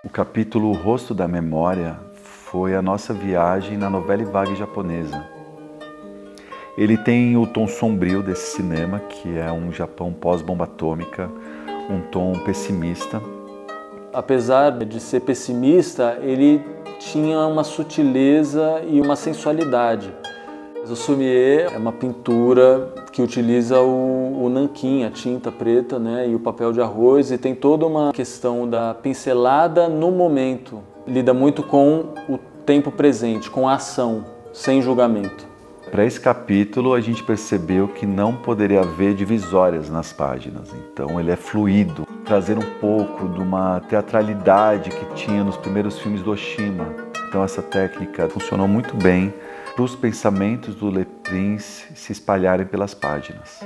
O capítulo O Rosto da Memória foi a nossa viagem na novela vague japonesa. Ele tem o tom sombrio desse cinema, que é um Japão pós-bomba atômica, um tom pessimista. Apesar de ser pessimista, ele tinha uma sutileza e uma sensualidade. O sumie é uma pintura que utiliza o nanquim, a tinta preta, né, e o papel de arroz, e tem toda uma questão da pincelada no momento. Lida muito com o tempo presente, com a ação, sem julgamento. Para esse capítulo, a gente percebeu que não poderia haver divisórias nas páginas, então ele é fluido, trazer um pouco de uma teatralidade que tinha nos primeiros filmes do Oshima. Então essa técnica funcionou muito bem para os pensamentos do Le Prince se espalharem pelas páginas.